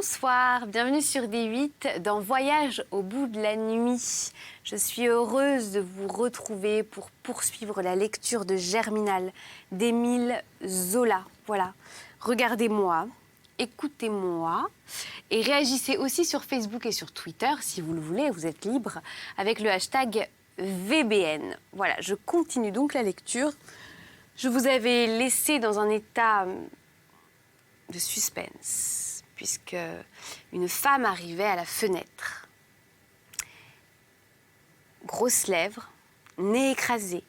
Bonsoir, bienvenue sur D8 dans Voyage au bout de la nuit. Je suis heureuse de vous retrouver pour poursuivre la lecture de Germinal d'Émile Zola. Voilà, regardez-moi, écoutez-moi et réagissez aussi sur Facebook et sur Twitter si vous le voulez, vous êtes libre, avec le hashtag VBN. Voilà, je continue donc la lecture. Je vous avais laissé dans un état de suspense, puisque une femme arrivait à la fenêtre. Grosses lèvres, nez écrasé,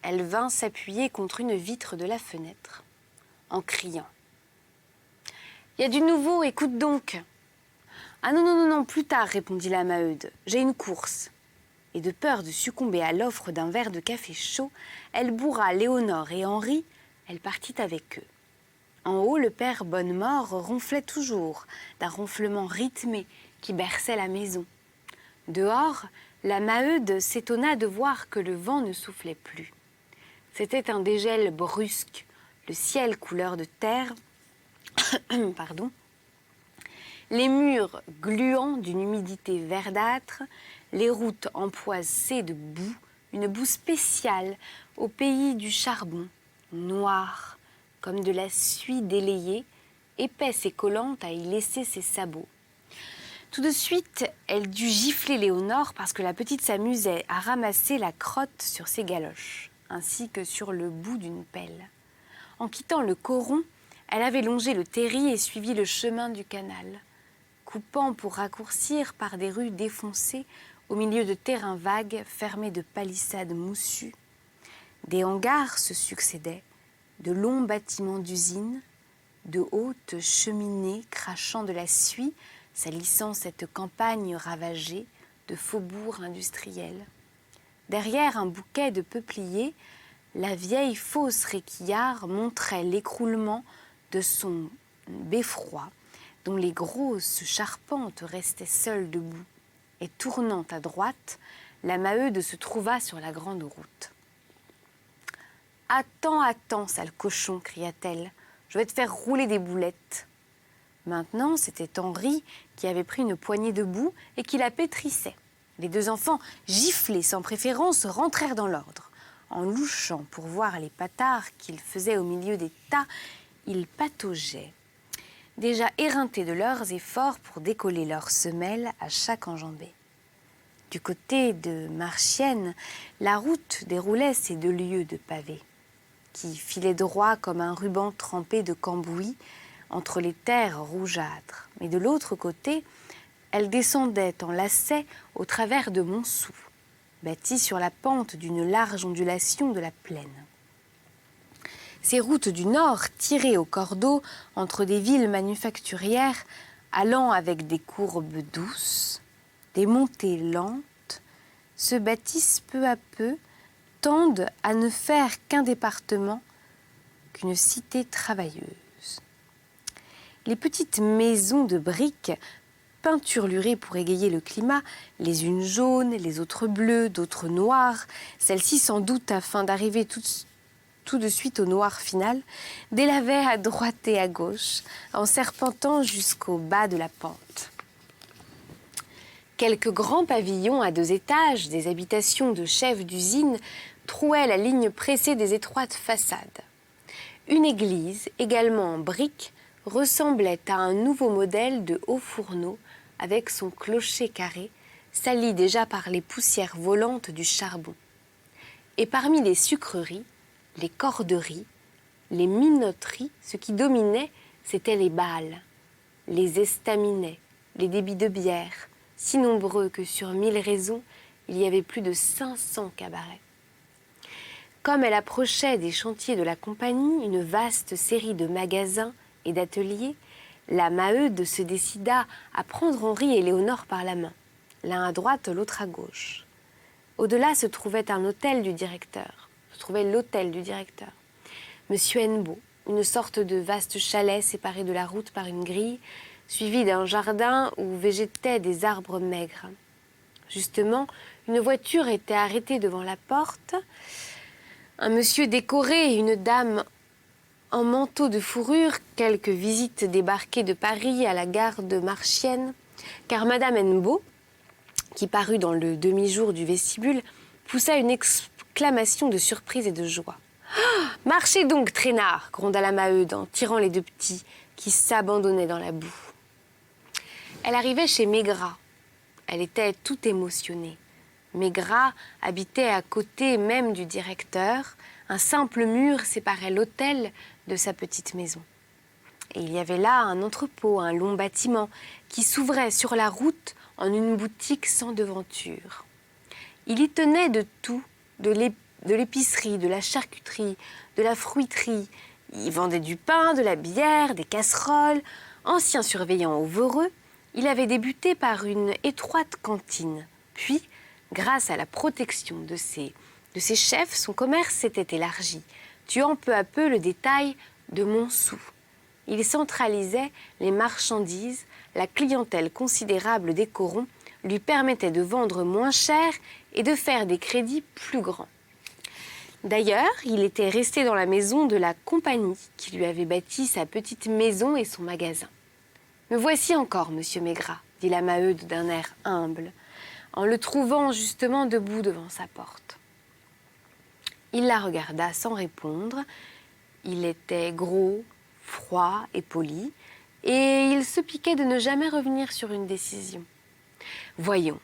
elle vint s'appuyer contre une vitre de la fenêtre, en criant. « Il y a du nouveau, écoute donc !»« Ah non, non, non, non, plus tard, répondit la Maheude, j'ai une course. » Et de peur de succomber à l'offre d'un verre de café chaud, elle bourra Léonore et Henri, elle partit avec eux. En haut, le père Bonnemort ronflait toujours, d'un ronflement rythmé qui berçait la maison. Dehors, la Maheude s'étonna de voir que le vent ne soufflait plus. C'était un dégel brusque, le ciel couleur de terre, pardon, les murs gluants d'une humidité verdâtre, les routes empoisées de boue, une boue spéciale au pays du charbon, noire, comme de la suie délayée, épaisse et collante à y laisser ses sabots. Tout de suite, elle dut gifler Léonore parce que la petite s'amusait à ramasser la crotte sur ses galoches, ainsi que sur le bout d'une pelle. En quittant le coron, elle avait longé le terri et suivi le chemin du canal, coupant pour raccourcir par des rues défoncées au milieu de terrains vagues fermés de palissades moussues. Des hangars se succédaient, de longs bâtiments d'usines, de hautes cheminées crachant de la suie, salissant cette campagne ravagée de faubourgs industriels. Derrière un bouquet de peupliers, la vieille fosse Réquillart montrait l'écroulement de son beffroi, dont les grosses charpentes restaient seules debout. Et tournant à droite, la Maheude se trouva sur la grande route. « Attends, attends, sale cochon !» cria-t-elle. « Je vais te faire rouler des boulettes. » Maintenant, c'était Henri qui avait pris une poignée de boue et qui la pétrissait. Les deux enfants, giflés sans préférence, rentrèrent dans l'ordre. En louchant pour voir les patards qu'ils faisaient au milieu des tas, ils pataugeaient, déjà éreintés de leurs efforts pour décoller leurs semelles à chaque enjambée. Du côté de Marchienne, la route déroulait ses 2 lieues de pavés, qui filaient droit comme un ruban trempé de cambouis entre les terres rougeâtres. Mais de l'autre côté, elle descendait en lacet au travers de Montsou, bâti sur la pente d'une large ondulation de la plaine. Ces routes du nord, tirées au cordeau entre des villes manufacturières, allant avec des courbes douces, des montées lentes, se bâtissent peu à peu, tendent à ne faire qu'un département, qu'une cité travailleuse. Les petites maisons de briques, peinturlurées pour égayer le climat, les unes jaunes, les autres bleues, d'autres noires, celles-ci sans doute afin d'arriver tout de suite au noir final, délavaient à droite et à gauche, en serpentant jusqu'au bas de la pente. Quelques grands pavillons à 2 étages, des habitations de chefs d'usine, trouaient la ligne pressée des étroites façades. Une église, également en briques, ressemblait à un nouveau modèle de haut fourneau avec son clocher carré, sali déjà par les poussières volantes du charbon. Et parmi les sucreries, les corderies, les minoteries, ce qui dominait, c'étaient les bals, les estaminets, les débits de bière, si nombreux que sur 1000 raisons, il y avait plus de 500 cabarets. Comme elle approchait des chantiers de la compagnie, une vaste série de magasins et d'ateliers, la Maheude se décida à prendre Henri et Léonore par la main, l'un à droite, l'autre à gauche. Au-delà se trouvait un hôtel du directeur, l'hôtel du directeur. Monsieur Hennebeau, une sorte de vaste chalet séparé de la route par une grille, suivi d'un jardin où végétaient des arbres maigres. Justement, une voiture était arrêtée devant la porte. Un monsieur décoré et une dame en manteau de fourrure, quelques visites débarquées de Paris à la gare de Marchienne, car Madame Hennebeau, qui parut dans le demi-jour du vestibule, poussa une exclamation de surprise et de joie. « Marchez donc, traînard !» gronda la Maheude en tirant les deux petits qui s'abandonnaient dans la boue. Elle arrivait chez Maigrat. Elle était toute émotionnée. Maigrat habitait à côté même du directeur. Un simple mur séparait l'hôtel de sa petite maison. Et il y avait là un entrepôt, un long bâtiment qui s'ouvrait sur la route en une boutique sans devanture. Il y tenait de tout, de l'épicerie, de la charcuterie, de la fruiterie. Il vendait du pain, de la bière, des casseroles. Ancien surveillant au Voreux, il avait débuté par une étroite cantine. Puis, grâce à la protection de ses chefs, son commerce s'était élargi, tuant peu à peu le détail de Montsou. Il centralisait les marchandises, la clientèle considérable des corons lui permettait de vendre moins cher et de faire des crédits plus grands. D'ailleurs, il était resté dans la maison de la compagnie qui lui avait bâti sa petite maison et son magasin. « Me voici encore, monsieur Maigrat, » dit la Maheude d'un air humble, en le trouvant justement debout devant sa porte. Il la regarda sans répondre. Il était gros, froid et poli, et il se piquait de ne jamais revenir sur une décision. « Voyons,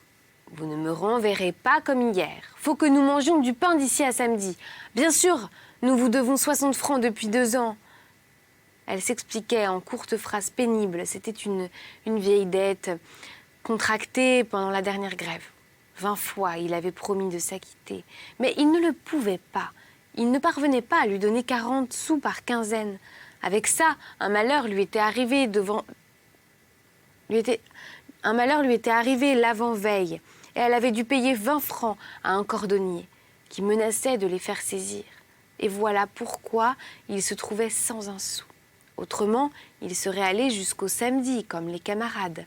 vous ne me renverrez pas comme hier. Faut que nous mangions du pain d'ici à samedi. Bien sûr, nous vous devons 60 francs depuis 2 ans. » Elle s'expliquait en courtes phrases pénibles. C'était une vieille dette contractée pendant la dernière grève. 20 fois, il avait promis de s'acquitter. Mais il ne le pouvait pas. Il ne parvenait pas à lui donner 40 sous par quinzaine. Avec ça, un malheur lui était arrivé l'avant-veille. Et elle avait dû payer 20 francs à un cordonnier qui menaçait de les faire saisir. Et voilà pourquoi il se trouvait sans un sou. Autrement, il serait allé jusqu'au samedi, comme les camarades.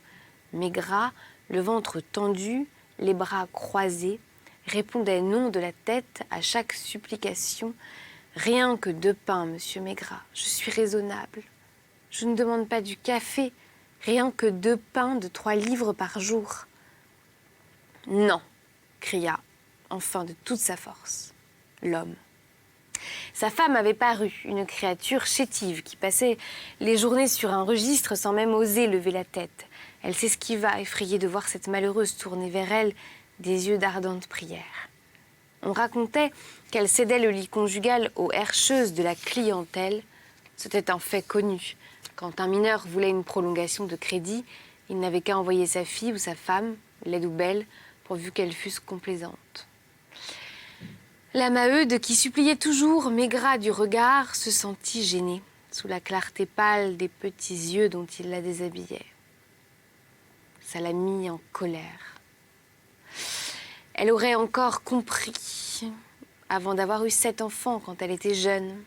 Maigrat, le ventre tendu, les bras croisés, répondait non de la tête à chaque supplication. « Rien que 2 pains, monsieur Maigrat, je suis raisonnable. Je ne demande pas du café, rien que 2 pains de 3 livres par jour. »« Non !» cria, enfin de toute sa force, l'homme. Sa femme avait paru, une créature chétive qui passait les journées sur un registre sans même oser lever la tête. Elle s'esquiva, effrayée de voir cette malheureuse tourner vers elle des yeux d'ardente prière. On racontait qu'elle cédait le lit conjugal aux herscheuses de la clientèle. C'était un fait connu. Quand un mineur voulait une prolongation de crédit, il n'avait qu'à envoyer sa fille ou sa femme, laide ou belle, pourvu qu'elle fût complaisante. La Maheude, qui suppliait toujours Maigrat du regard, se sentit gênée sous la clarté pâle des petits yeux dont il la déshabillait. Ça la mit en colère. Elle aurait encore compris avant d'avoir eu 7 enfants quand elle était jeune.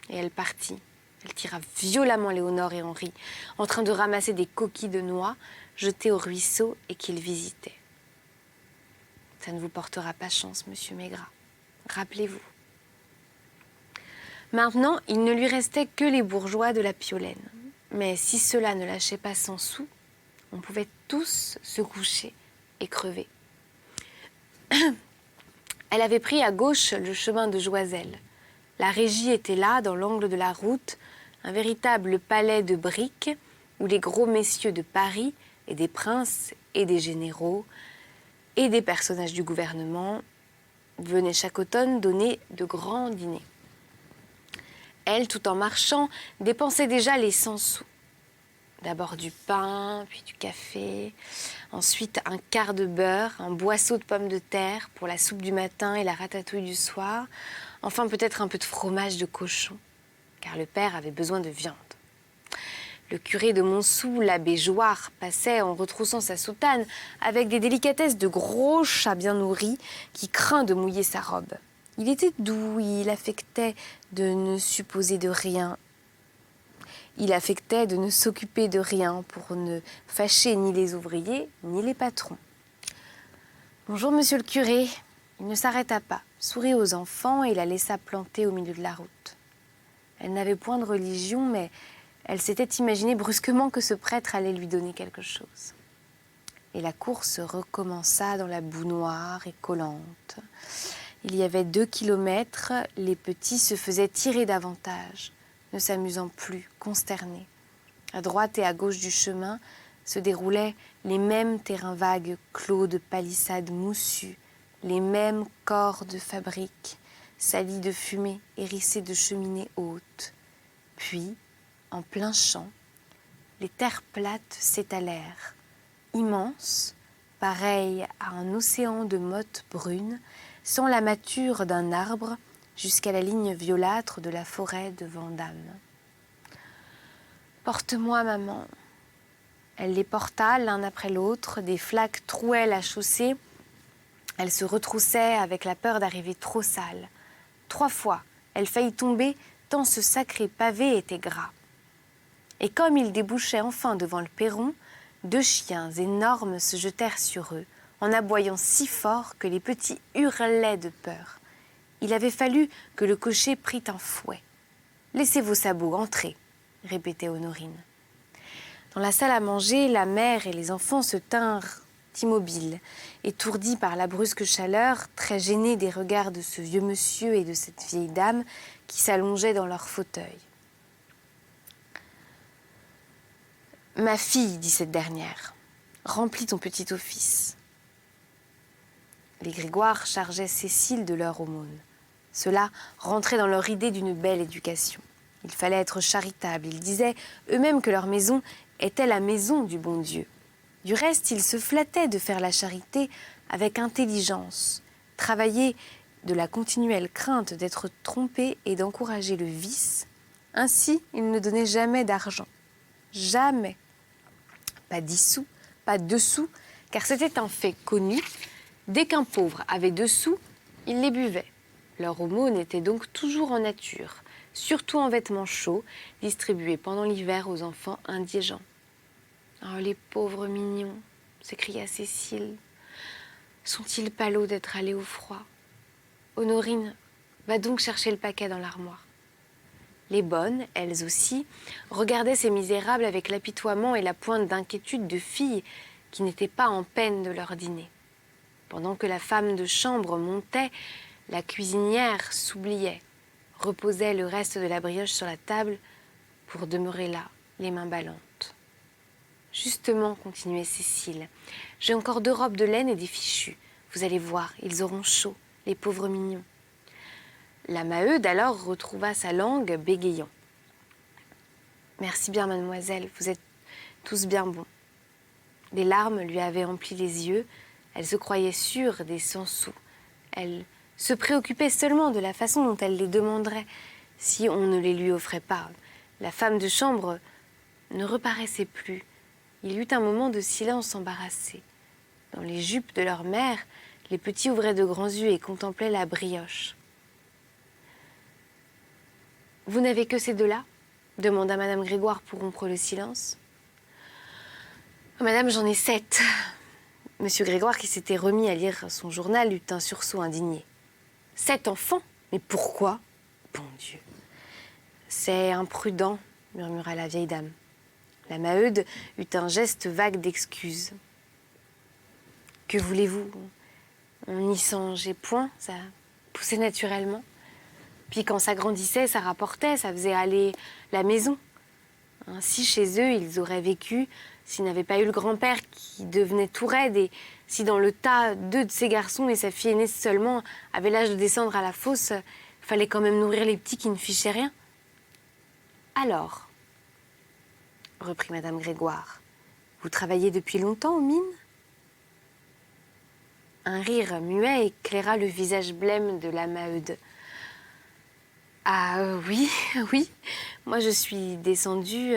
Et elle partit. Elle tira violemment Léonore et Henri, en train de ramasser des coquilles de noix jetées au ruisseau et qu'ils visitaient. Ça ne vous portera pas chance, monsieur Maigrat. Rappelez-vous. Maintenant, il ne lui restait que les bourgeois de la Piolaine. Mais si cela ne lâchait pas 100 sous, on pouvait tous se coucher et crever. Elle avait pris à gauche le chemin de Joiselle. La régie était là, dans l'angle de la route, un véritable palais de briques où les gros messieurs de Paris et des princes et des généraux et des personnages du gouvernement venaient chaque automne donner de grands dîners. Elle, tout en marchant, dépensait déjà les 100 sous. D'abord du pain, puis du café, ensuite un quart de beurre, un boisseau de pommes de terre pour la soupe du matin et la ratatouille du soir, enfin peut-être un peu de fromage de cochon, car le père avait besoin de viande. Le curé de Montsou, l'abbé Joire, passait en retroussant sa soutane avec des délicatesses de gros chat bien nourri qui craint de mouiller sa robe. Il était doux, il affectait de ne supposer de rien. Il affectait de ne s'occuper de rien pour ne fâcher ni les ouvriers ni les patrons. « Bonjour, monsieur le curé !» Il ne s'arrêta pas, sourit aux enfants et la laissa planter au milieu de la route. Elle n'avait point de religion, mais elle s'était imaginé brusquement que ce prêtre allait lui donner quelque chose. Et la course recommença dans la boue noire et collante. Il y avait 2 kilomètres, les petits se faisaient tirer davantage, ne s'amusant plus, consternés. À droite et à gauche du chemin se déroulaient les mêmes terrains vagues clos de palissades moussues, les mêmes corps de fabriques, salis de fumée, hérissés de cheminées hautes. Puis, en plein champ, les terres plates s'étalèrent, immenses, pareilles à un océan de mottes brunes, sans la mâture d'un arbre jusqu'à la ligne violâtre de la forêt de Vandame. « Porte-moi, maman !» Elle les porta l'un après l'autre, des flaques trouaient la chaussée. Elle se retroussait avec la peur d'arriver trop sale. 3 fois, elle faillit tomber tant ce sacré pavé était gras. Et comme ils débouchaient enfin devant le perron, 2 chiens énormes se jetèrent sur eux, en aboyant si fort que les petits hurlaient de peur. Il avait fallu que le cocher prît un fouet. « Laissez vos sabots, entrez !» répétait Honorine. Dans la salle à manger, la mère et les enfants se tinrent immobiles, étourdis par la brusque chaleur, très gênés des regards de ce vieux monsieur et de cette vieille dame qui s'allongeaient dans leur fauteuil. « Ma fille, dit cette dernière, remplis ton petit office. » Les Grégoire chargeaient Cécile de leur aumône. Cela rentrait dans leur idée d'une belle éducation. Il fallait être charitable. Ils disaient eux-mêmes que leur maison était la maison du bon Dieu. Du reste, ils se flattaient de faire la charité avec intelligence, travailler de la continuelle crainte d'être trompés et d'encourager le vice. Ainsi, ils ne donnaient jamais d'argent. Jamais. Pas 10 sous, pas 2 sous, car c'était un fait connu. Dès qu'un pauvre avait 2 sous, il les buvait. Leur aumône était donc toujours en nature, surtout en vêtements chauds, distribués pendant l'hiver aux enfants indigents. « Oh, les pauvres mignons !» s'écria Cécile. « Sont-ils palos d'être allés au froid ? Honorine, va donc chercher le paquet dans l'armoire. » Les bonnes, elles aussi, regardaient ces misérables avec l'apitoiement et la pointe d'inquiétude de filles qui n'étaient pas en peine de leur dîner. Pendant que la femme de chambre montait, la cuisinière s'oubliait, reposait le reste de la brioche sur la table pour demeurer là, les mains ballantes. « Justement, continuait Cécile, j'ai encore 2 robes de laine et des fichus. Vous allez voir, ils auront chaud, les pauvres mignons. » La Maheude alors retrouva sa langue, bégayant. « Merci bien, mademoiselle, vous êtes tous bien bons. » Des larmes lui avaient empli les yeux, elle se croyait sûre des 100 sous. Elle se préoccupait seulement de la façon dont elle les demanderait si on ne les lui offrait pas. La femme de chambre ne reparaissait plus. Il y eut un moment de silence embarrassé. Dans les jupes de leur mère, les petits ouvraient de grands yeux et contemplaient la brioche. « Vous n'avez que ces 2-là » demanda Madame Grégoire pour rompre le silence. « Madame, j'en ai 7. » Monsieur Grégoire, qui s'était remis à lire son journal, eut un sursaut indigné. « 7 enfants? Mais pourquoi? Bon Dieu !»« C'est imprudent, » murmura la vieille dame. La Maheude eut un geste vague d'excuse. « Que voulez-vous? On n'y songeait point, ça poussait naturellement. Puis quand ça grandissait, ça rapportait, ça faisait aller la maison. Ainsi, chez eux, ils auraient vécu s'ils n'avaient pas eu le grand-père qui devenait tout raide et si dans le tas, 2 de ses garçons et sa fille aînée seulement avaient l'âge de descendre à la fosse, il fallait quand même nourrir les petits qui ne fichaient rien. Alors, reprit Madame Grégoire, vous travaillez depuis longtemps aux mines? Un rire muet éclaira le visage blême de la Maheude. Ah oui, oui, moi je suis descendue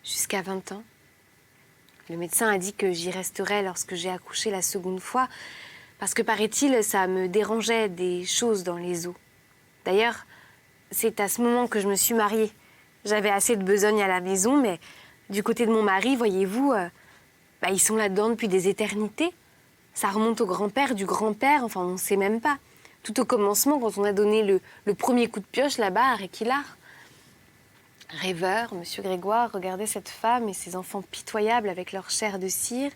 jusqu'à 20 ans. Le médecin a dit que j'y resterais lorsque j'ai accouché la 2e fois, parce que, paraît-il, ça me dérangeait des choses dans les os. D'ailleurs, c'est à ce moment que je me suis mariée. J'avais assez de besogne à la maison, mais du côté de mon mari, voyez-vous, ils sont là-dedans depuis des éternités. Ça remonte au grand-père du grand-père, enfin on ne sait même pas. tout au commencement, quand on a donné le premier coup de pioche là-bas à Réquillart. Rêveur, M. Grégoire regardait cette femme et ses enfants pitoyables avec leur chair de cire,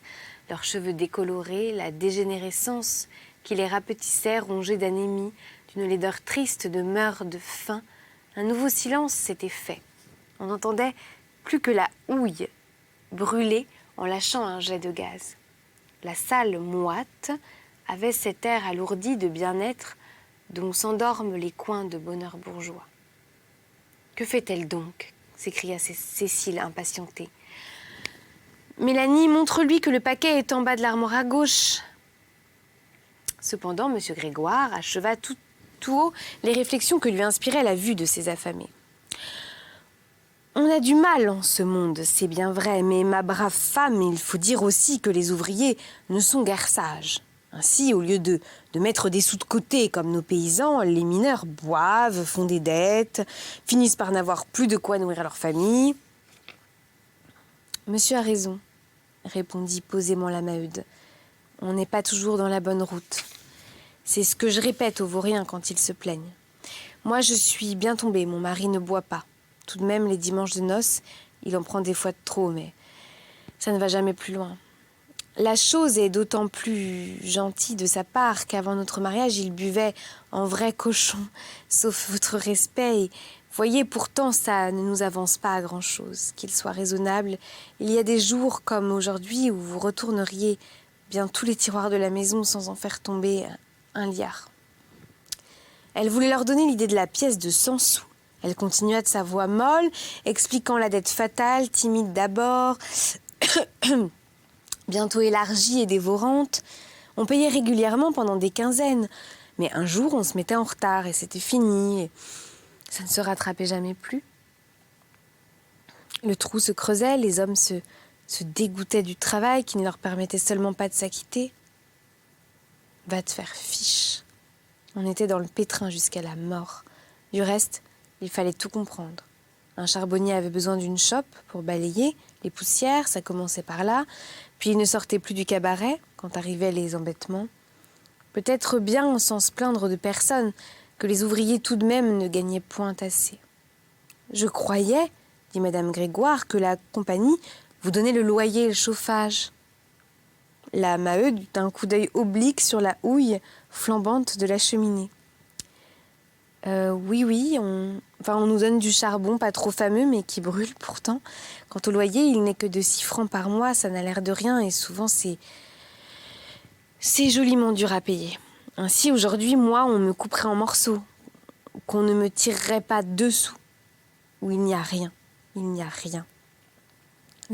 leurs cheveux décolorés, la dégénérescence qui les rapetissait, rongés d'anémie, d'une laideur triste, de mœurs, de faim. Un nouveau silence s'était fait. On n'entendait plus que la houille brûler en lâchant un jet de gaz. La salle moite avait cet air alourdi de bien-être dont s'endorment les coins de bonheur bourgeois. « Que fait-elle donc » s'écria Cécile impatientée. « Mélanie, montre-lui que le paquet est en bas de l'armoire à gauche. » Cependant, M. Grégoire acheva tout haut les réflexions que lui inspirait la vue de ces affamés. On a du mal en ce monde, c'est bien vrai, mais ma brave femme, il faut dire aussi que les ouvriers ne sont guère sages. Ainsi, au lieu de mettre des sous de côté comme nos paysans, les mineurs boivent, font des dettes, finissent par n'avoir plus de quoi nourrir leur famille. Monsieur a raison, répondit posément la Maheude. On n'est pas toujours dans la bonne route. C'est ce que je répète aux vauriens quand ils se plaignent. Moi, je suis bien tombée, mon mari ne boit pas. Tout de même, les dimanches de noces, il en prend des fois de trop, mais ça ne va jamais plus loin. La chose est d'autant plus gentille de sa part qu'avant notre mariage, il buvait en vrai cochon, sauf votre respect. Et voyez, pourtant, ça ne nous avance pas à grand-chose. Qu'il soit raisonnable, il y a des jours comme aujourd'hui où vous retourneriez bien tous les tiroirs de la maison sans en faire tomber un liard. Elle voulait leur donner l'idée de la pièce de 100 sous. Elle continua de sa voix molle, expliquant la dette fatale, timide d'abord, bientôt élargie et dévorante. On payait régulièrement pendant des quinzaines, mais un jour on se mettait en retard et c'était fini, et ça ne se rattrapait jamais plus. Le trou se creusait, les hommes se dégoûtaient du travail qui ne leur permettait seulement pas de s'acquitter. Va te faire fiche. On était dans le pétrin jusqu'à la mort. Du reste, il fallait tout comprendre. Un charbonnier avait besoin d'une chope pour balayer les poussières, ça commençait par là. Puis il ne sortait plus du cabaret quand arrivaient les embêtements. Peut-être bien sans se plaindre de personne, que les ouvriers tout de même ne gagnaient point assez. « Je croyais, dit Madame Grégoire, que la compagnie vous donnait le loyer et le chauffage. » La Maheude eut un coup d'œil oblique sur la houille flambante de la cheminée. Oui, on nous donne du charbon, pas trop fameux, mais qui brûle pourtant. Quant au loyer, il n'est que de 6 francs par mois, ça n'a l'air de rien, et souvent c'est joliment dur à payer. Ainsi, aujourd'hui, moi, on me couperait en morceaux, qu'on ne me tirerait pas 2 sous, où il n'y a rien. Le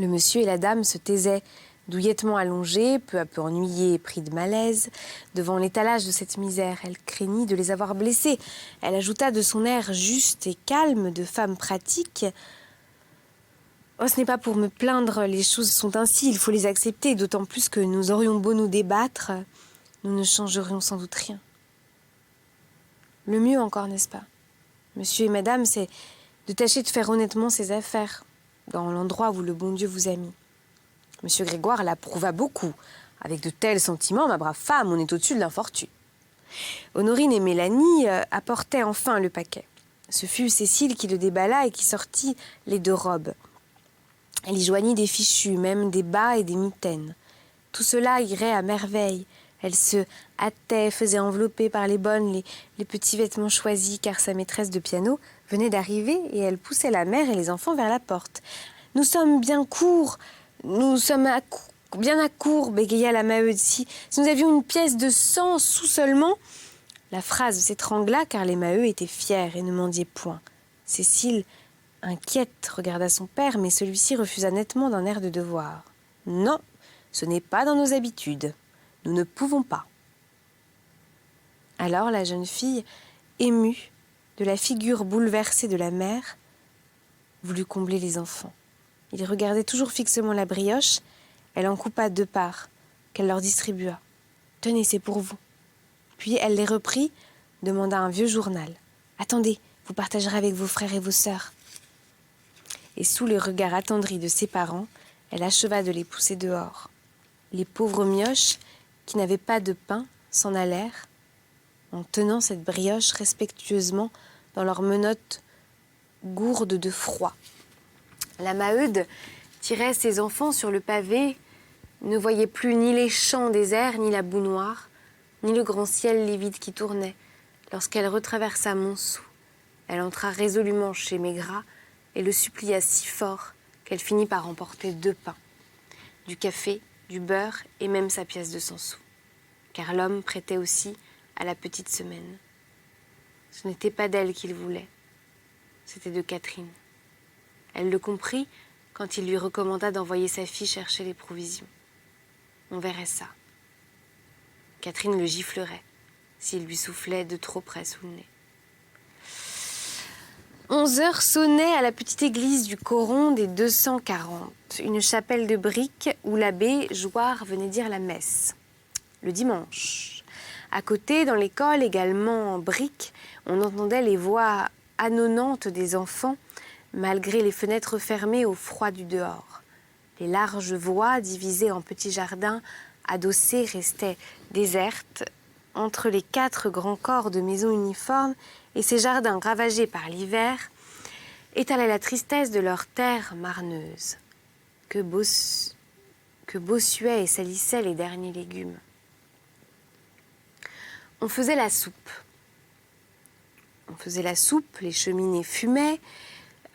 monsieur et la dame se taisaient, douillettement allongés, peu à peu ennuyés et pris de malaise, devant l'étalage de cette misère. Elle craignit de les avoir blessés. Elle ajouta de son air juste et calme de femme pratique: « Oh, ce n'est pas pour me plaindre, les choses sont ainsi, il faut les accepter, d'autant plus que nous aurions beau nous débattre, nous ne changerions sans doute rien. Le mieux encore, n'est-ce pas, monsieur et madame, c'est de tâcher de faire honnêtement ses affaires, dans l'endroit où le bon Dieu vous a mis. Monsieur Grégoire l'approuva beaucoup. Avec de tels sentiments, ma brave femme, on est au-dessus de l'infortune. » Honorine et Mélanie apportaient enfin le paquet. Ce fut Cécile qui le déballa et qui sortit les 2 robes. Elle y joignit des fichus, même des bas et des mitaines. Tout cela irait à merveille. Elle se hâtait, faisait envelopper par les bonnes les petits vêtements choisis, car sa maîtresse de piano venait d'arriver et elle poussait la mère et les enfants vers la porte. « Nous sommes bien courts, bien à court, bégaya la Maheude. Si nous avions une pièce de 100 sous seulement. » La phrase s'étrangla car les Maheu étaient fiers et ne mendiaient point. Cécile, inquiète, regarda son père, mais celui-ci refusa nettement d'un air de devoir. « Non, ce n'est pas dans nos habitudes. Nous ne pouvons pas. » Alors la jeune fille, émue de la figure bouleversée de la mère, voulut combler les enfants. Ils regardaient toujours fixement la brioche. Elle en coupa 2 parts, qu'elle leur distribua. « Tenez, c'est pour vous. » Puis elle les reprit, demanda un vieux journal. « Attendez, vous partagerez avec vos frères et vos sœurs. » Et sous les regards attendris de ses parents, elle acheva de les pousser dehors. Les pauvres mioches, qui n'avaient pas de pain, s'en allèrent, en tenant cette brioche respectueusement dans leurs menottes gourdes de froid. La Maheude tirait ses enfants sur le pavé, ne voyait plus ni les champs déserts, ni la boue noire, ni le grand ciel livide qui tournait. Lorsqu'elle retraversa Montsou, elle entra résolument chez Maigrat et le supplia si fort qu'elle finit par emporter 2 pains, du café, du beurre et même sa pièce de 100 sous. Car l'homme prêtait aussi à la petite semaine. Ce n'était pas d'elle qu'il voulait, c'était de Catherine. Elle le comprit quand il lui recommanda d'envoyer sa fille chercher les provisions. On verrait ça. Catherine le giflerait s'il lui soufflait de trop près sous le nez. 11 heures sonnaient à la petite église du Coron des 240, une chapelle de briques où l'abbé Jouard venait dire la messe. Le dimanche. À côté, dans l'école, également en briques, on entendait les voix annonantes des enfants, malgré les fenêtres fermées au froid du dehors. Les larges voies, divisées en petits jardins, adossés, restaient désertes entre les 4 grands corps de maisons uniformes, et ces jardins ravagés par l'hiver étalaient la tristesse de leurs terres marneuses, que bossuaient et salissaient les derniers légumes. On faisait la soupe. Les cheminées fumaient,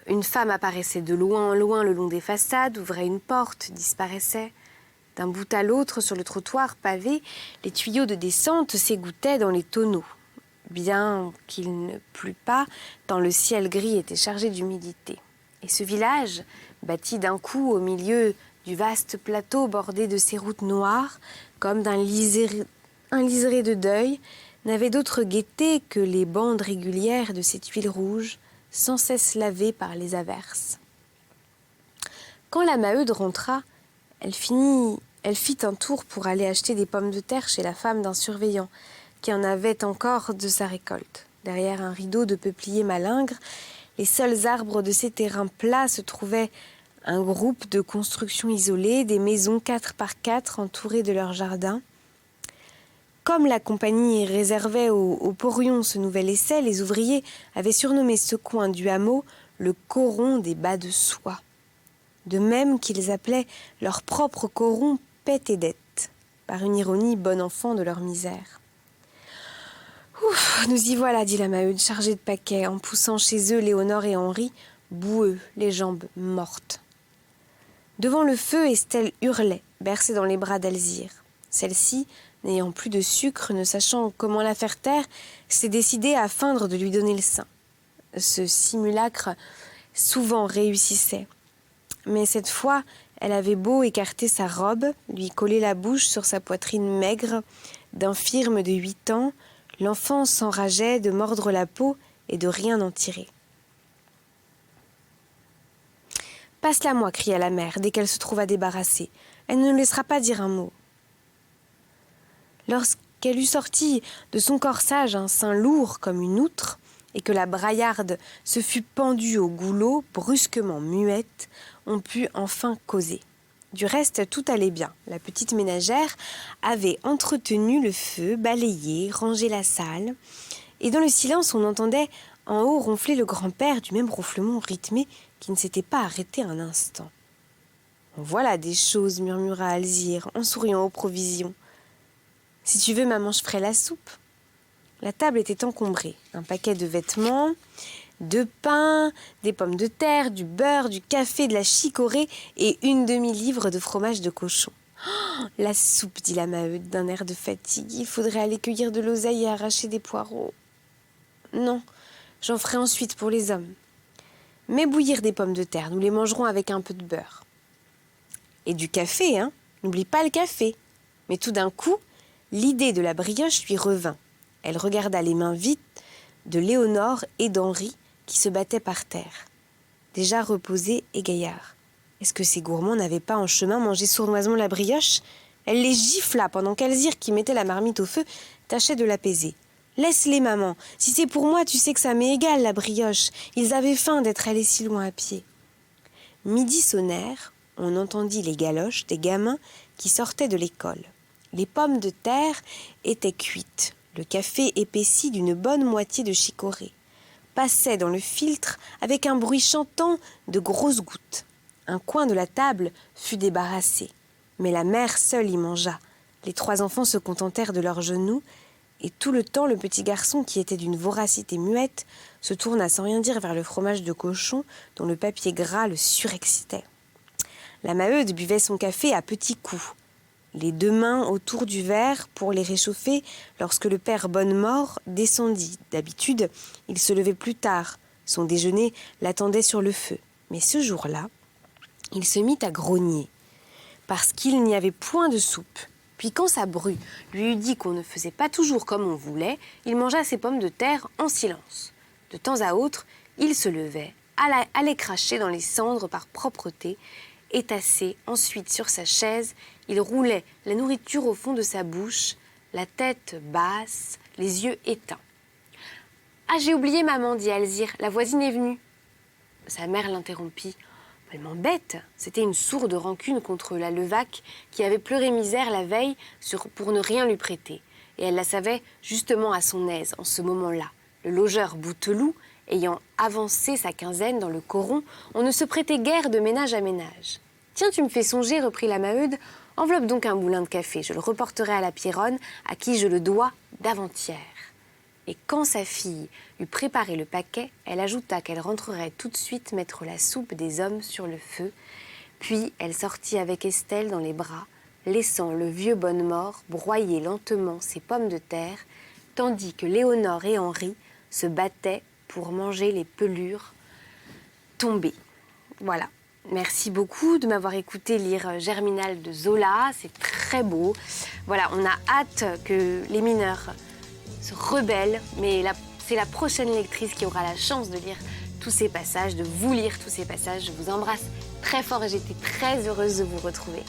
une femme apparaissait de loin en loin le long des façades, ouvrait une porte, disparaissait. D'un bout à l'autre, sur le trottoir pavé, les tuyaux de descente s'égouttaient dans les tonneaux. Bien qu'il ne plût pas, tant le ciel gris était chargé d'humidité. Et ce village, bâti d'un coup au milieu du vaste plateau bordé de ces routes noires, comme d'un liseré de deuil, n'avait d'autre gaieté que les bandes régulières de ces tuiles rouges, sans cesse lavées par les averses. Quand la Maheude rentra, elle fit un tour pour aller acheter des pommes de terre chez la femme d'un surveillant, qui en avait encore de sa récolte. Derrière un rideau de peupliers malingres, les seuls arbres de ces terrains plats se trouvaient un groupe de constructions isolées, des maisons 4 par 4 entourées de leur jardin. Comme la compagnie réservait aux porions ce nouvel essai, les ouvriers avaient surnommé ce coin du hameau le coron des bas de soie. De même qu'ils appelaient leur propre coron Pète et Dette, par une ironie bon enfant de leur misère. « Ouf, nous y voilà, dit la Maheude, chargée de paquets, en poussant chez eux Léonore et Henri, boueux, les jambes mortes. Devant le feu, Estelle hurlait, bercée dans les bras d'Alzire. Celle-ci, n'ayant plus de sucre, ne sachant comment la faire taire, s'est décidée à feindre de lui donner le sein. Ce simulacre souvent réussissait. Mais cette fois, elle avait beau écarter sa robe, lui coller la bouche sur sa poitrine maigre d'infirme de 8 ans, l'enfant s'enrageait de mordre la peau et de rien en tirer. « Passe-la-moi » cria la mère, dès qu'elle se trouva débarrassée. « Elle ne nous laissera pas dire un mot. » Lorsqu'elle eut sorti de son corsage un sein lourd comme une outre, et que la braillarde se fut pendue au goulot, brusquement muette, on put enfin causer. Du reste, tout allait bien. La petite ménagère avait entretenu le feu, balayé, rangé la salle, et dans le silence, on entendait en haut ronfler le grand-père du même ronflement rythmé qui ne s'était pas arrêté un instant. « Voilà des choses, murmura Alzire, en souriant aux provisions. « Si tu veux, maman, je ferai la soupe. » La table était encombrée. Un paquet de vêtements, 2 pains, des pommes de terre, du beurre, du café, de la chicorée et une demi-livre de fromage de cochon. Oh, la soupe, dit la Maheude d'un air de fatigue. Il faudrait aller cueillir de l'oseille et arracher des poireaux. Non, j'en ferai ensuite pour les hommes. Mais bouillir des pommes de terre, nous les mangerons avec un peu de beurre. Et du café, hein? N'oublie pas le café. Mais tout d'un coup, l'idée de la brioche lui revint. Elle regarda les mains vides de Léonore et d'Henri qui se battaient par terre, déjà reposés et gaillards. Est-ce que ces gourmands n'avaient pas en chemin mangé sournoisement la brioche? Elle les gifla pendant qu'Alzire, qui mettait la marmite au feu, tâchait de l'apaiser. « Laisse-les, maman. Si c'est pour moi, tu sais que ça m'est égal, la brioche. Ils avaient faim d'être allés si loin à pied. » Midi sonnèrent, on entendit les galoches des gamins qui sortaient de l'école. Les pommes de terre étaient cuites. Le café épaissi d'une bonne moitié de chicorée passait dans le filtre avec un bruit chantant de grosses gouttes. Un coin de la table fut débarrassé, mais la mère seule y mangea. Les 3 enfants se contentèrent de leurs genoux, et tout le temps le petit garçon, qui était d'une voracité muette, se tourna sans rien dire vers le fromage de cochon dont le papier gras le surexcitait. La Maheude buvait son café à petits coups, les 2 mains autour du verre pour les réchauffer lorsque le père Bonnemort descendit. D'habitude, il se levait plus tard. Son déjeuner l'attendait sur le feu. Mais ce jour-là, il se mit à grogner parce qu'il n'y avait point de soupe. Puis quand sa bru lui eut dit qu'on ne faisait pas toujours comme on voulait, il mangea ses pommes de terre en silence. De temps à autre, il se levait, allait cracher dans les cendres par propreté, et tassé ensuite sur sa chaise, il roulait la nourriture au fond de sa bouche, la tête basse, les yeux éteints. « Ah, j'ai oublié, maman, dit Alzire, la voisine est venue. » Sa mère l'interrompit. « Elle m'embête. » C'était une sourde rancune contre la Levaque qui avait pleuré misère la veille pour ne rien lui prêter. Et elle la savait justement à son aise en ce moment-là. Le logeur Bouteloup ayant avancé sa quinzaine dans le coron, on ne se prêtait guère de ménage à ménage. « Tiens, tu me fais songer, reprit la Maheude, enveloppe donc un moulin de café, je le reporterai à la Pierronne, à qui je le dois d'avant-hier. » Et quand sa fille eut préparé le paquet, elle ajouta qu'elle rentrerait tout de suite mettre la soupe des hommes sur le feu, puis elle sortit avec Estelle dans les bras, laissant le vieux Bonnemort broyer lentement ses pommes de terre, tandis que Léonore et Henri se battaient pour manger les pelures tombées. Voilà. Merci beaucoup de m'avoir écouté lire Germinal de Zola. C'est très beau. Voilà, on a hâte que les mineurs se rebellent, mais c'est la prochaine lectrice qui aura la chance de lire tous ces passages, de vous lire tous ces passages. Je vous embrasse très fort et j'étais très heureuse de vous retrouver.